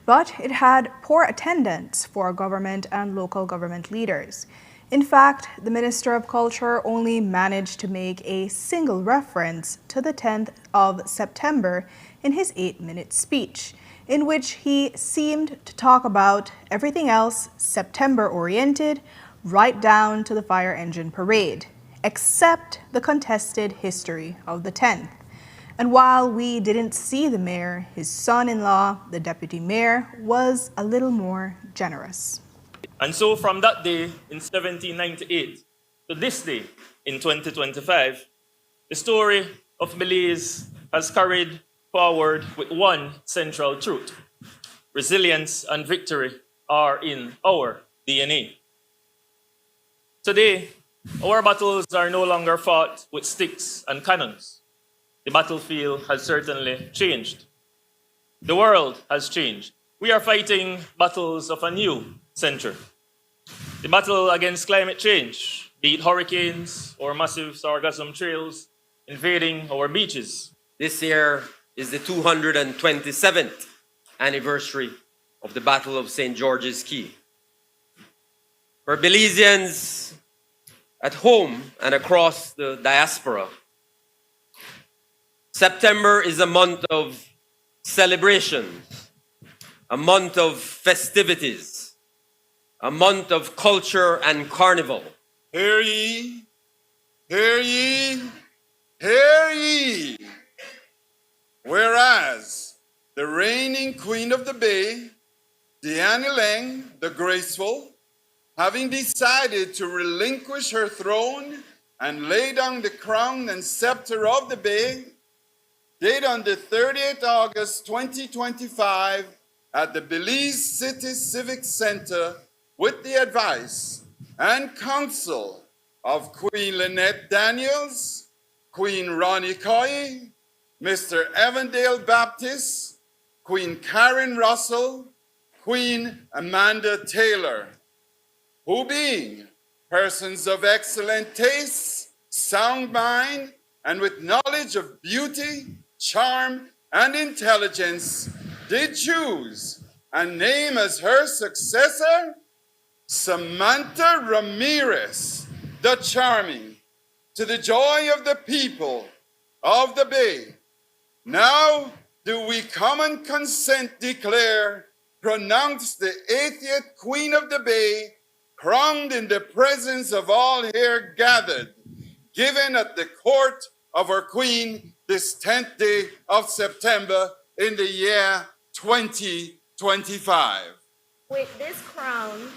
but it had poor attendance for government and local government leaders. In fact, the Minister of Culture only managed to make a single reference to the 10th of September in his 8-minute speech, in which he seemed to talk about everything else September-oriented, right down to the fire engine parade, except the contested history of the 10th. And while we didn't see the mayor, his son-in-law, the deputy mayor, was a little more generous. And so from that day in 1798 to this day in 2025, the story of Belize has carried forward with one central truth: resilience and victory are in our DNA. Today, our battles are no longer fought with sticks and cannons. The battlefield has certainly changed. The world has changed. We are fighting battles of a new century. The battle against climate change, be it hurricanes or massive sargassum trails invading our beaches. This year is the 227th anniversary of the Battle of St. George's Key. For Belizeans at home and across the diaspora, September is a month of celebrations, a month of festivities, a month of culture and carnival. Hear ye, hear ye, hear ye. Whereas the reigning Queen of the Bay, Diane Leng the Graceful, having decided to relinquish her throne and lay down the crown and scepter of the Bay, did on the 30th August 2025 at the Belize City Civic Center with the advice and counsel of Queen Lynette Daniels, Queen Ronnie Coy, Mr. Evandale Baptist, Queen Karen Russell, Queen Amanda Taylor, who being persons of excellent taste, sound mind, and with knowledge of beauty, charm, and intelligence, did choose and name as her successor Samantha Ramirez, the Charming, to the joy of the people of the Bay. Now do we common consent declare, pronounce the 80th Queen of the Bay, crowned in the presence of all here gathered, given at the court of our Queen this 10th day of September in the year 2025. With this crown,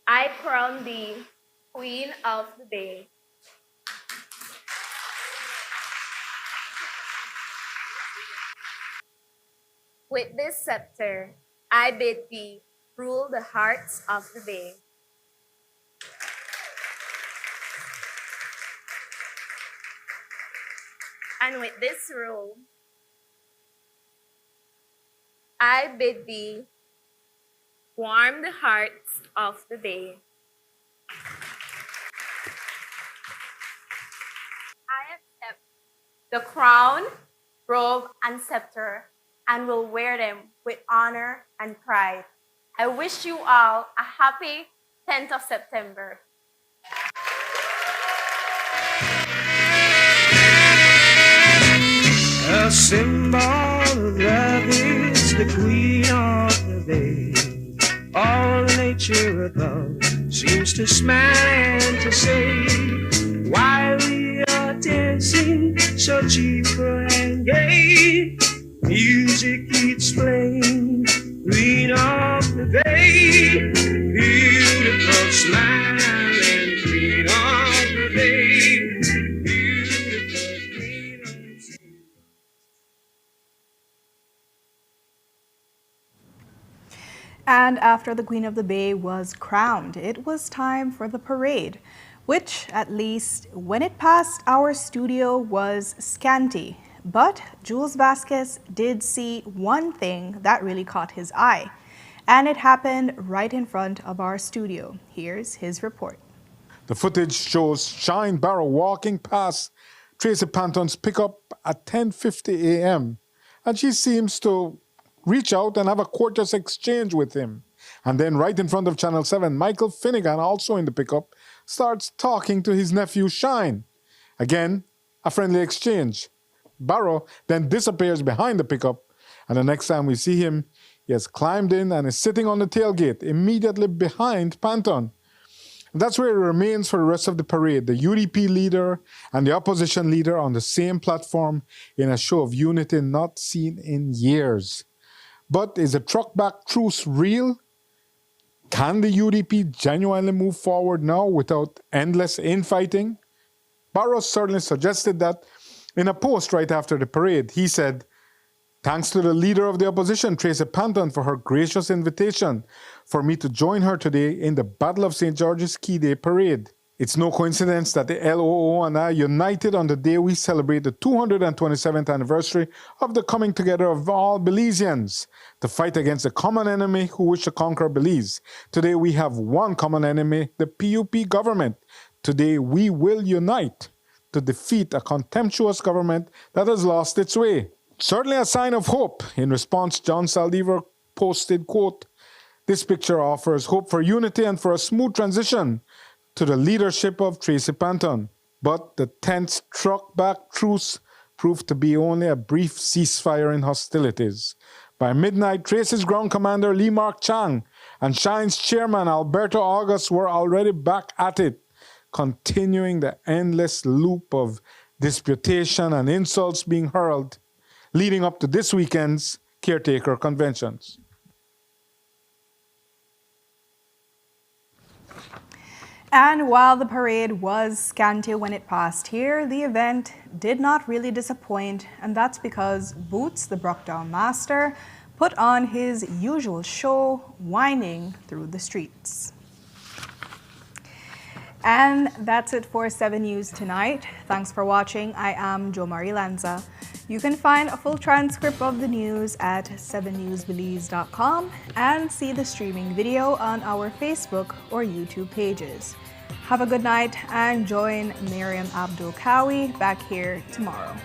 I crown thee Queen of the Bay. With this scepter, I bid thee rule the hearts of the Bay. And with this rule, I bid thee warm the hearts of the Bay. I accept the crown, robe, and scepter, and will wear them with honor and pride. I wish you all a happy 10th of September. A symbol of love is the Queen of the Bay. All the nature above seems to smile and to say, while we are dancing so cheerful and gay, music keeps playing, Queen of the Bay, beautiful smiling Queen of the Bay. And after the Queen of the Bay was crowned, it was time for the parade, which, at least when it passed our studio, was scanty. But Jules Vasquez did see one thing that really caught his eye, and it happened right in front of our studio. Here's his report. The footage shows Shine Barrow walking past Tracy Panton's pickup at 10:50 a.m. and she seems to reach out and have a courteous exchange with him. And then right in front of Channel 7, Michael Finnegan, also in the pickup, starts talking to his nephew Shine. Again, a friendly exchange. Barrow then disappears behind the pickup, and the next time we see him, he has climbed in and is sitting on the tailgate immediately behind Panton. And that's where he remains for the rest of the parade, the UDP leader and the opposition leader on the same platform in a show of unity not seen in years. But is the truck-back truce real? Can the UDP genuinely move forward now without endless infighting? Barrow certainly suggested that in a post right after the parade. He said, "Thanks to the leader of the opposition, Tracy Panton, for her gracious invitation for me to join her today in the Battle of St. George's Key Day parade. It's no coincidence that the LOO and I united on the day we celebrate the 227th anniversary of the coming together of all Belizeans to fight against a common enemy who wish to conquer Belize. Today we have one common enemy, the PUP government. Today we will unite to defeat a contemptuous government that has lost its way." Certainly a sign of hope. In response, John Saldivar posted, quote, "This picture offers hope for unity and for a smooth transition to the leadership of Tracy Panton." But the tense truck-back truce proved to be only a brief ceasefire in hostilities. By midnight, Tracy's ground commander Lee Mark Chang and Shine's chairman Alberto August were already back at it, continuing the endless loop of disputation and insults being hurled, leading up to this weekend's caretaker conventions. And while the parade was scanty when it passed here, the event did not really disappoint, and that's because Boots, the Brockdown master, put on his usual show, whining through the streets. And that's it for 7 News tonight. Thanks for watching. I am Jo Marie Lanza. You can find a full transcript of the news at 7newsbelize.com and see the streaming video on our Facebook or YouTube pages. Have a good night and join Miriam Abdul Kawi back here tomorrow.